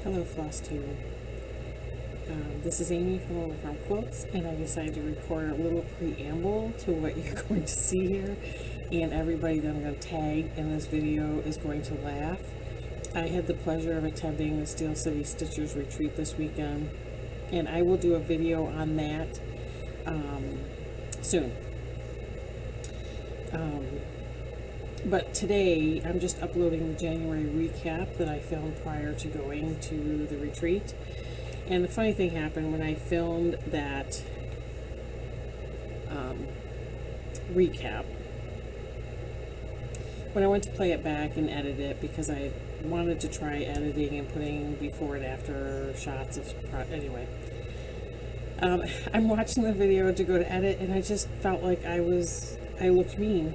Hello, Flosstube. This is Amy from Little Farm Quilts, and I decided to record a little preamble to what you're going to see here. And everybody that I'm going to tag in this video is going to laugh. I had the pleasure of attending the Steel City Stitchers retreat this weekend, and I will do a video on that soon. But today, I'm just uploading the January recap that I filmed prior to going to the retreat. And the funny thing happened when I filmed that recap. When I went to play it back and edit it, because I wanted to try editing and putting before and after shots of, anyway. I'm watching the video to go to edit, and I just felt like I looked mean.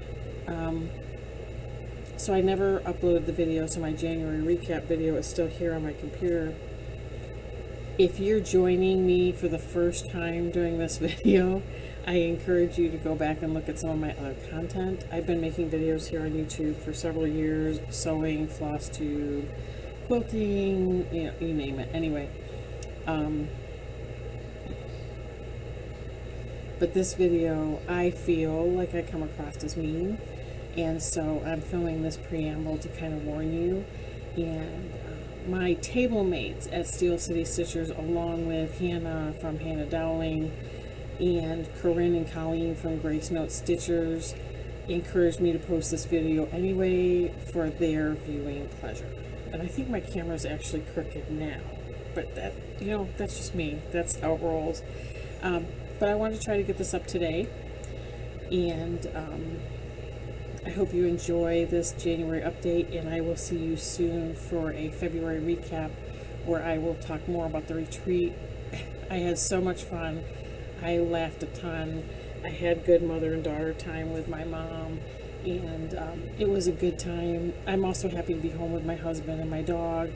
So I never uploaded the video, so my January recap video is still here on my computer. If you're joining me for the first time doing this video, I encourage you to go back and look at some of my other content. I've been making videos here on YouTube for several years, sewing, Flosstube, quilting, you name it. Anyway, but this video, I feel like I come across as mean. And so I'm filming this preamble to kind of warn you. And my table mates at Steel City Stitchers, along with Hannah from Hannah Dowling and Corinne and Colleen from Grace Note Stitchers, encouraged me to post this video anyway for their viewing pleasure. And I think my camera is actually crooked now, but that, that's just me. That's how it rolls. But I wanted to try to get this up today, and I hope you enjoy this January update, and I will see you soon for a February recap where I will talk more about the retreat. I had so much fun. I laughed a ton. I had good mother and daughter time with my mom, and it was a good time. I'm also happy to be home with my husband and my dog,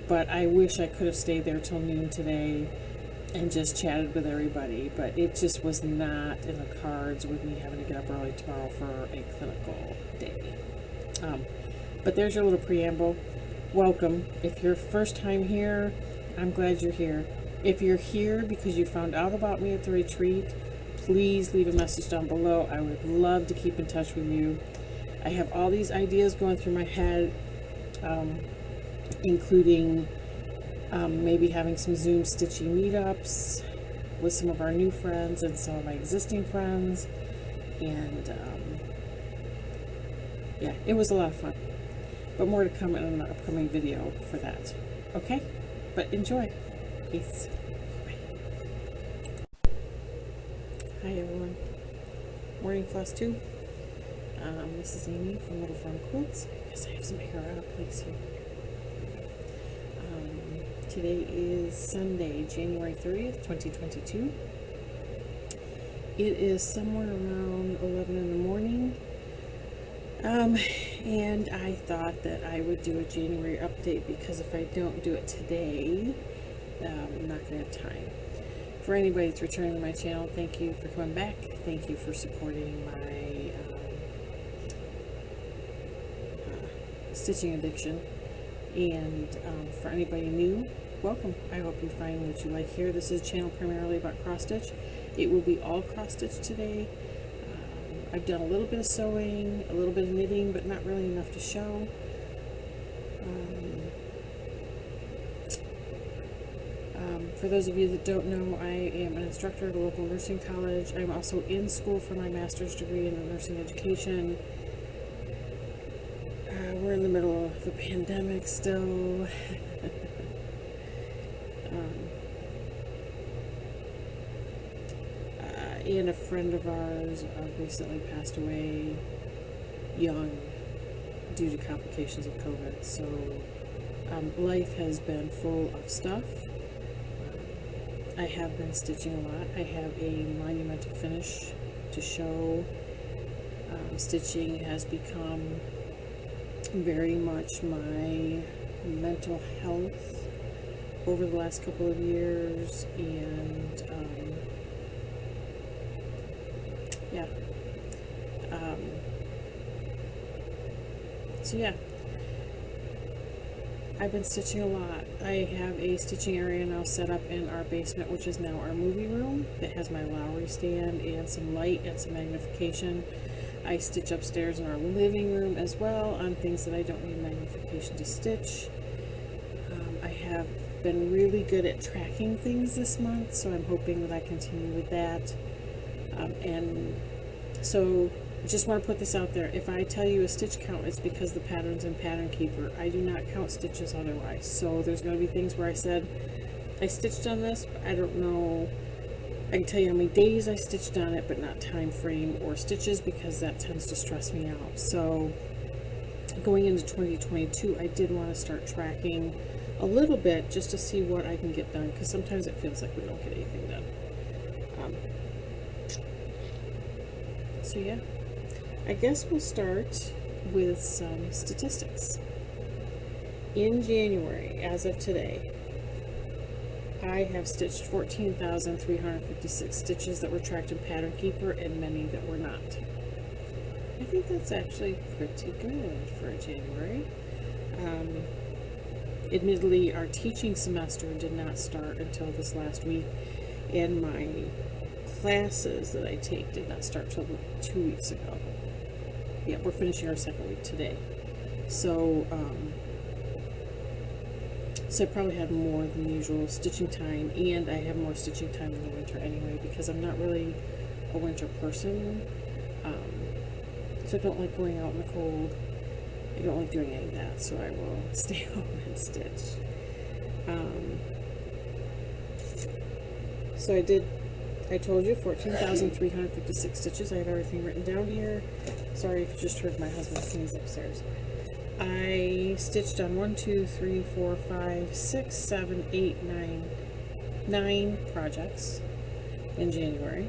but I wish I could have stayed there till noon today and just chatted with everybody, but it just was not in the cards with me having to get up early tomorrow for a clinical day. But there's your little preamble. Welcome. If you're first time here, I'm glad you're here. If you're here because you found out about me at the retreat, please leave a message down below. I would love to keep in touch with you. I have all these ideas going through my head, including maybe having some Zoom stitching meetups with some of our new friends and some of my existing friends. And yeah, it was a lot of fun. But more to come in an upcoming video for that. Okay? But enjoy. Peace. Bye. Hi everyone. Morning, Flosstube. This is Amy from Little Farm Quilts. I guess I have some hair out of place here. Today is Sunday, January 30th, 2022. It is somewhere around 11 in the morning. And I thought that I would do a January update, because if I don't do it today, I'm not going to have time. For anybody that's returning to my channel, thank you for coming back. Thank you for supporting my stitching addiction. And for anybody new, welcome. I hope you find what you like here. This is a channel primarily about cross stitch. It will be all cross stitch today. I've done a little bit of sewing, a little bit of knitting, but not really enough to show. For those of you that don't know, I am an instructor at a local nursing college. I'm also in school for my master's degree in nursing education. We're in the middle of the pandemic still. And a friend of ours recently passed away young due to complications of COVID. So life has been full of stuff. I have been stitching a lot. I have a monumental finish to show. Stitching has become very much my mental health over the last couple of years, and yeah. So yeah, I've been stitching a lot. I have a stitching area now set up in our basement, which is now our movie room. That has my Lowry stand and some light and some magnification. I stitch upstairs in our living room as well on things that I don't need magnification to stitch. I have been really good at tracking things this month, so I'm hoping that I continue with that. And so just want to put this out there. If I tell you a stitch count, it's because the pattern's in Pattern Keeper. I do not count stitches otherwise. So there's going to be things where I said I stitched on this, but I don't know. I can tell you how many days I stitched on it, but not time frame or stitches, because that tends to stress me out. So going into 2022, I did want to start tracking a little bit just to see what I can get done, because sometimes it feels like we don't get anything done. So yeah, I guess we'll start with some statistics. In January, as of today, I have stitched 14,356 stitches that were tracked in Pattern Keeper, and many that were not. I think that's actually pretty good for January. Admittedly, our teaching semester did not start until this last week, and my classes that I take did not start till 2 weeks ago. Yeah, we're finishing our second week today. So, so I probably had more than usual stitching time, and I have more stitching time in the winter anyway, because I'm not really a winter person. So I don't like going out in the cold. I don't like doing any of that, so I will stay home and stitch. So I told you 14,356 stitches. I have everything written down here. Sorry if you just heard my husband sneeze upstairs. I stitched on 1, 2, 3, 4, 5, 6, 7, 8, 9 projects in January.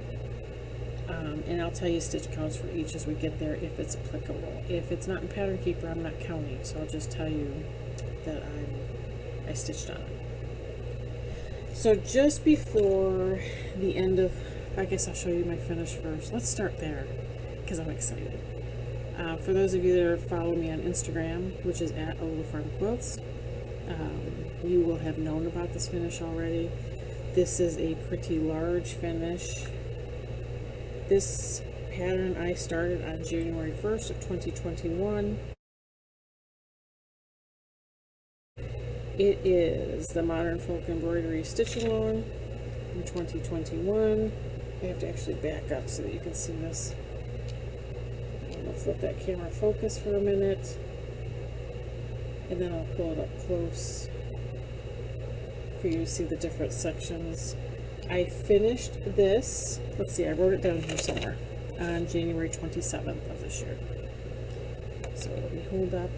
And I'll tell you stitch counts for each as we get there if it's applicable. If it's not in Pattern Keeper, I'm not counting, so I'll just tell you that I stitched on it. So just before the end of, I guess I'll show you my finish first. Let's start there, because I'm excited. For those of you that are following me on Instagram, which is at A Little Farm Quilts, you will have known about this finish already. This is a pretty large finish. This pattern I started on January 1st of 2021. It is the Modern Folk Embroidery Stitch Along in 2021. I have to actually back up so that you can see this. Let's let that camera focus for a minute, and then I'll pull it up close for you to see the different sections. I finished this, let's see, I wrote it down here somewhere, on January 27th of this year. So let me hold up.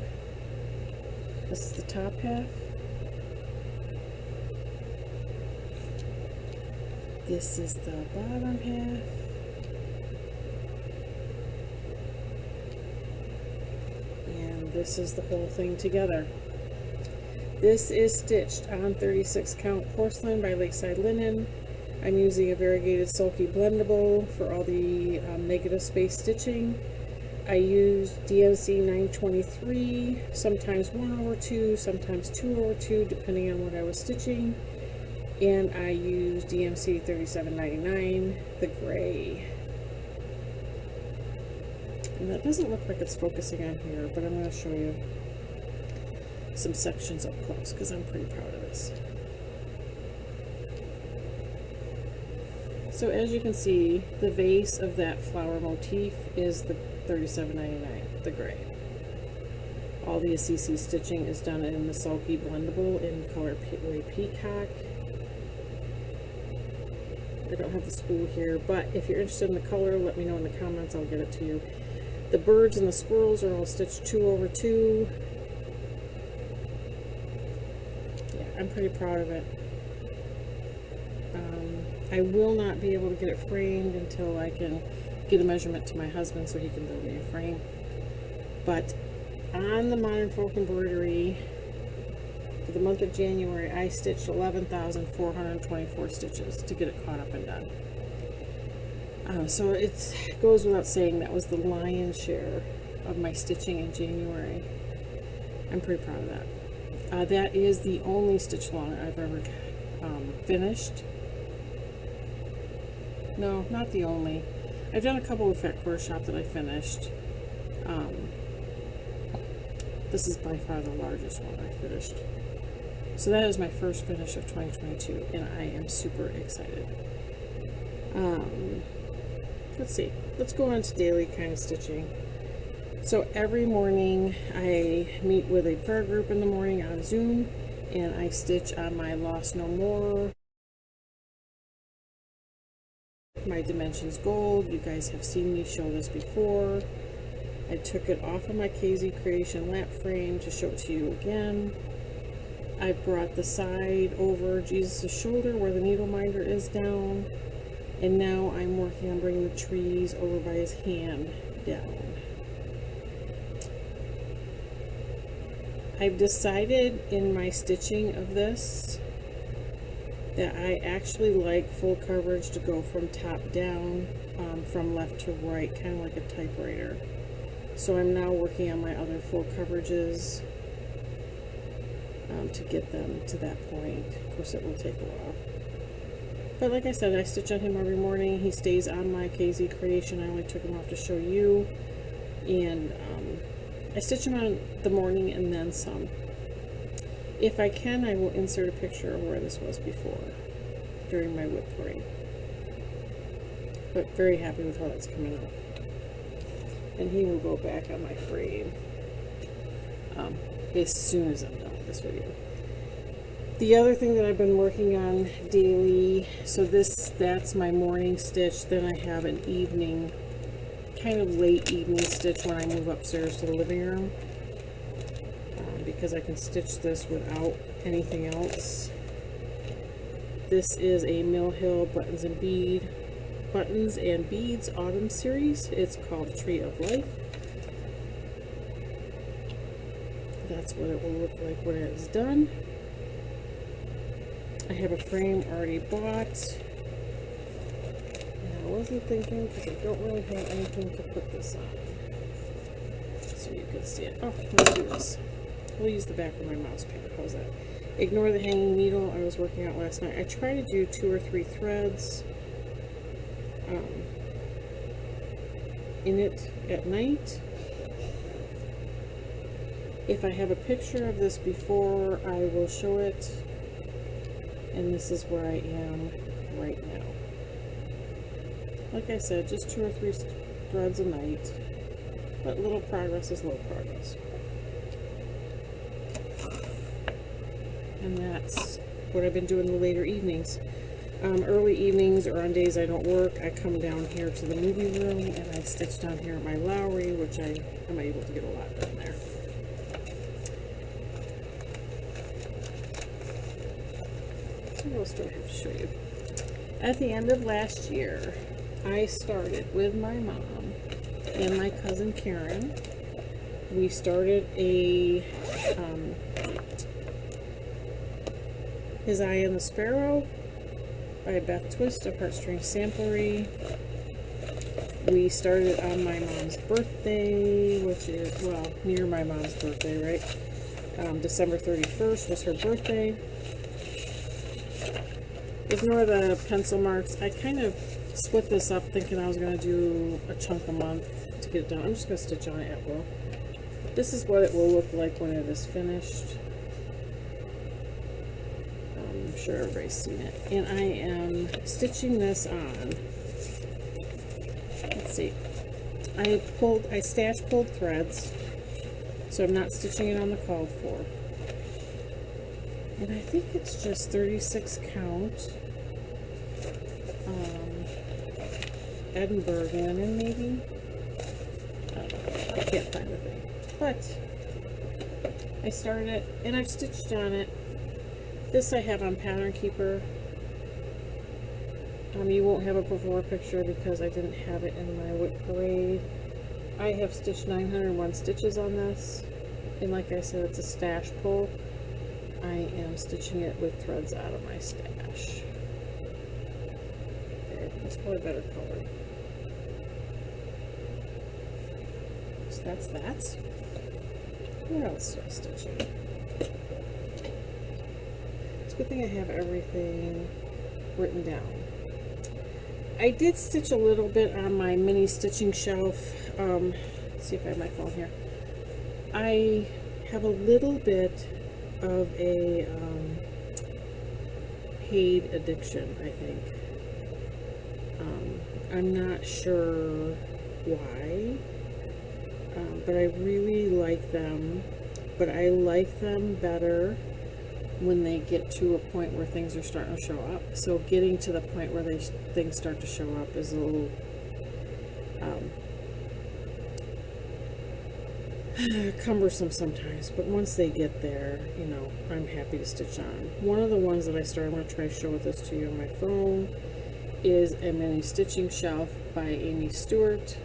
This is the top half. This is the bottom half. And this is the whole thing together. This is stitched on 36 count porcelain by Lakeside Linen. I'm using a variegated sulky blendable for all the negative space stitching. I used DMC 923, sometimes 1/2, sometimes 2/2, depending on what I was stitching. And I used DMC 3799, the gray. And that doesn't look like it's focusing on here, but I'm going to show you some sections up close because I'm pretty proud of this. So as you can see, the base of that flower motif is the 3799, the gray. All the Assisi stitching is done in the sulky blendable in color Peacock. I don't have the spool here, but if you're interested in the color, let me know in the comments, I'll get it to you. The birds and the squirrels are all stitched 2/2. Yeah, I'm pretty proud of it. I will not be able to get it framed until I can get a measurement to my husband so he can build me a frame. But on the Modern Folk Embroidery, for the month of January, I stitched 11,424 stitches to get it caught up and done. So it goes without saying that was the lion's share of my stitching in January. I'm pretty proud of that. That is the only stitch along I've ever finished. No, not the only. I've done a couple with Fat Quarter Shop that I finished. This is by far the largest one I finished. So that is my first finish of 2022, and I am super excited. Let's see. Let's go on to daily kind of stitching. So every morning I meet with a prayer group in the morning on Zoom, and I stitch on my Lost No More, my Dimensions Gold. You guys have seen me show this before. I took it off of my KZ Creation lap frame to show it to you again. I brought the side over Jesus' shoulder where the needle minder is down, and now I'm working on bringing the trees over by his hand down. I've decided in my stitching of this that I actually like full coverage to go from top down, from left to right, kind of like a typewriter. So I'm now working on my other full coverages to get them to that point. Of course, it will take a while. But like I said, I stitch on him every morning. He stays on my KZ Creation. I only took him off to show you. And I stitch him on the morning and then some. If I can, I will insert a picture of where this was before, during my whip parade. But very happy with how that's coming out. And he will go back on my frame as soon as I'm done with this video. The other thing that I've been working on daily, so that's my morning stitch. Then I have an evening, kind of late evening stitch when I move upstairs to the living room, because I can stitch this without anything else. This is a Mill Hill Buttons and Beads Autumn Series. It's called Tree of Life. That's what it will look like when it is done. I have a frame already bought. And I wasn't thinking, because I don't really have anything to put this on. So you can see it. Oh, let's do this. We'll use the back of my mouse pad. How's that? Ignore the hanging needle I was working out last night. I try to do 2 or 3 threads in it at night. If I have a picture of this before, I will show it. And this is where I am right now. Like I said, just 2 or 3 threads a night. But little progress is little progress. And that's what I've been doing the later evenings. Early evenings or on days I don't work, I come down here to the movie room and I stitch down here at my Lowry, which I am able to get a lot done there. What else do I have to show you? At the end of last year, I started with my mom and my cousin Karen. We started a His Eye on the Sparrow by Beth Twist of Heartstring Samplery. We started on my mom's birthday, which is, well, near my mom's birthday, right? December 31st was her birthday. Ignore the pencil marks. I kind of split this up thinking I was going to do a chunk a month to get it done. I'm just going to stitch on it at will. This is what it will look like when it is finished. I'm sure everybody's seen it. And I am stitching this on. Let's see. I stash pulled threads, so I'm not stitching it on the called for. And I think it's just 36 count. Edinburgh linen, maybe? I can't find the thing. But I started it, and I've stitched on it. This I have on Pattern Keeper. You won't have a before picture because I didn't have it in my whip parade. I have stitched 901 stitches on this. And like I said, it's a stash pull. I am stitching it with threads out of my stash. There, it's probably better colored. So that's that. What else do I stitch in? It's a good thing I have everything written down. I did stitch a little bit on my mini stitching shelf. Let's see if I have my phone here. I have a little bit of a paid addiction, I think. I'm not sure why, but I really like them. But I like them better when they get to a point where things are starting to show up. So getting to the point where things start to show up is a little cumbersome sometimes. But once they get there, you know, I'm happy to stitch on. One of the ones that I started, I'm going to try to show this to you on my phone, is a mini stitching shelf by Amy Stewart,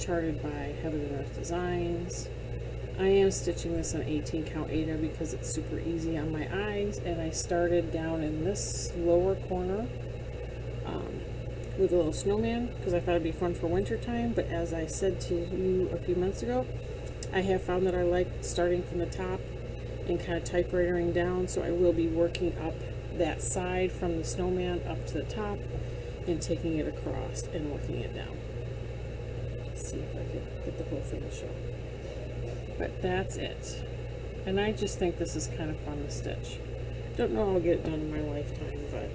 charted by Heaven and Earth Designs. I am stitching this on 18 count Aida because it's super easy on my eyes, and I started down in this lower corner with a little snowman because I thought it'd be fun for winter time. But as I said to you a few months ago, I have found that I like starting from the top and kind of typewritering down, so I will be working up that side from the snowman up to the top and taking it across and working it down. Let's see if I can get the whole thing to show. But that's it. And I just think this is kind of fun to stitch. Don't know how I'll get it done in my lifetime, but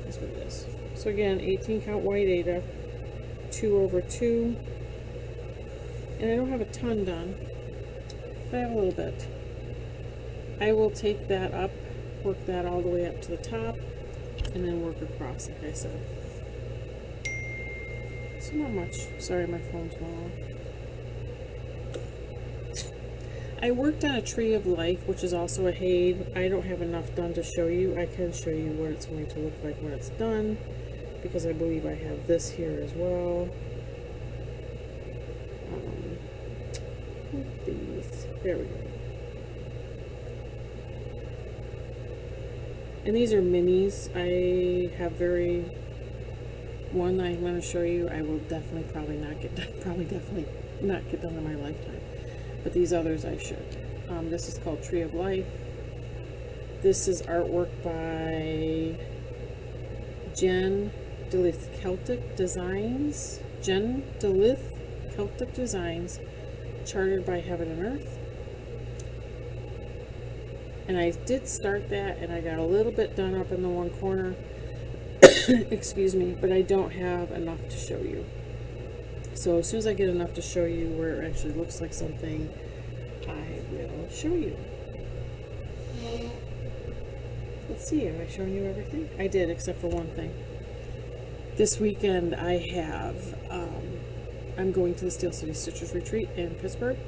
that's what it is. So again, 18 count white Aida, 2/2. And I don't have a ton done, but I have a little bit. I will take that up, work that all the way up to the top, and then work across, like I said. So not much. Sorry, my phone's going off. I worked on a Tree of Life, which is also a Haid. I don't have enough done to show you. I can show you what it's going to look like when it's done, because I believe I have this here as well. These. There we go. And these are minis. I have one I'm going to show you. I will definitely definitely not get done in my lifetime. But these others I should. This is called Tree of Life. This is artwork by Jen Delith Celtic Designs. Jen Delith Celtic Designs, chartered by Heaven and Earth. And I did start that, and I got a little bit done up in the one corner. Excuse me, but I don't have enough to show you. So as soon as I get enough to show you where it actually looks like something, I will show you. Let's see, have I shown you everything? I did, except for one thing. This weekend I have, I'm going to the Steel City Stitchers Retreat in Pittsburgh.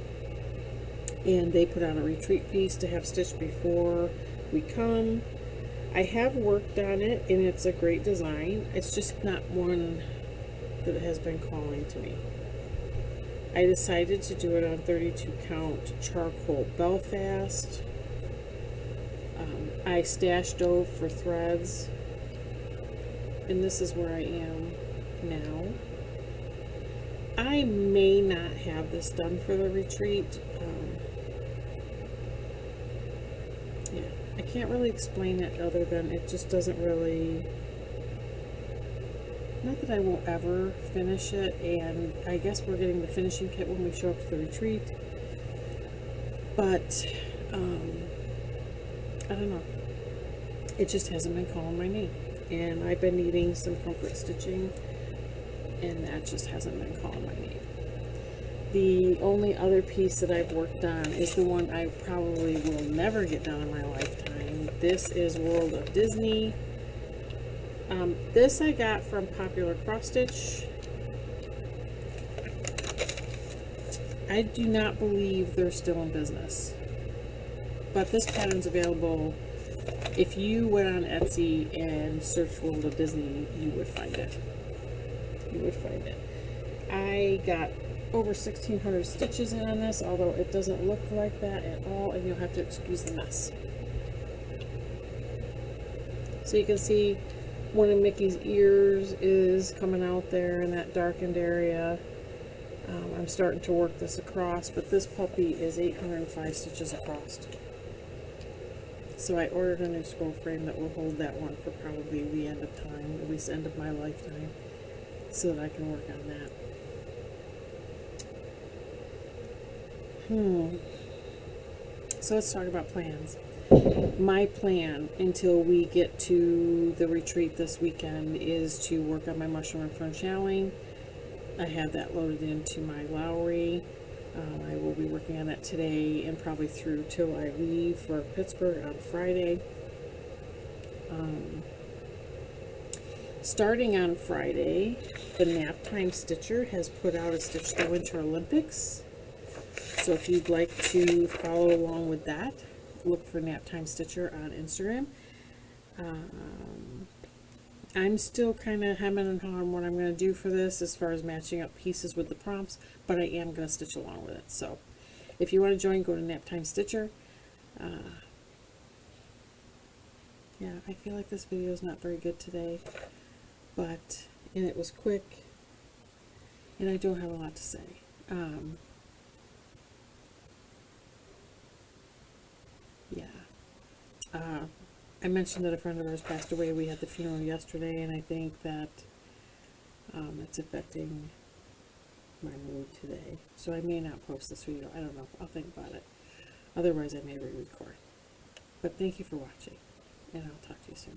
And they put on a retreat piece to have stitched before we come. I have worked on it, and it's a great design. It's just not one that has been calling to me. I decided to do it on 32 count charcoal Belfast. I stashed over for threads, and this is where I am now. I may not have this done for the retreat. Yeah, I can't really explain it other than it just doesn't really, not that I won't ever finish it, and I guess we're getting the finishing kit when we show up to the retreat, but I don't know, it just hasn't been calling my name, and I've been needing some comfort stitching, and that just hasn't been calling my name. The only other piece that I've worked on is the one I probably will never get done in my lifetime. This is World of Disney. This I got from Popular Cross Stitch. I do not believe they're still in business, but this pattern's available. If you went on Etsy and searched World of Disney, you would find it. You would find it. I got over 1,600 stitches in on this, although it doesn't look like that at all, and you'll have to excuse the mess. So you can see one of Mickey's ears is coming out there in that darkened area. I'm starting to work this across, but this puppy is 805 stitches across. So I ordered a new scroll frame that will hold that one for probably the end of time, at least end of my lifetime, so that I can work on that. So let's talk about plans. My plan until we get to the retreat this weekend is to work on my mushroom and fern shallowing. I have that loaded into my Lowry. I will be working on that today and probably through till I leave for Pittsburgh on Friday. Starting on Friday, the Naptime Stitcher has put out a Stitch the Winter Olympics. So if you'd like to follow along with that, look for Naptime Stitcher on Instagram. I'm still kind of hemming and hawing what I'm going to do for this as far as matching up pieces with the prompts, but I am going to stitch along with it. So if you want to join, go to Naptime Stitcher. Yeah, I feel like this video is not very good today, and it was quick, and I don't have a lot to say. I mentioned that a friend of ours passed away. We had the funeral yesterday, and I think that it's affecting my mood today. So I may not post this video. I don't know. I'll think about it. Otherwise, I may re-record. But thank you for watching, and I'll talk to you soon.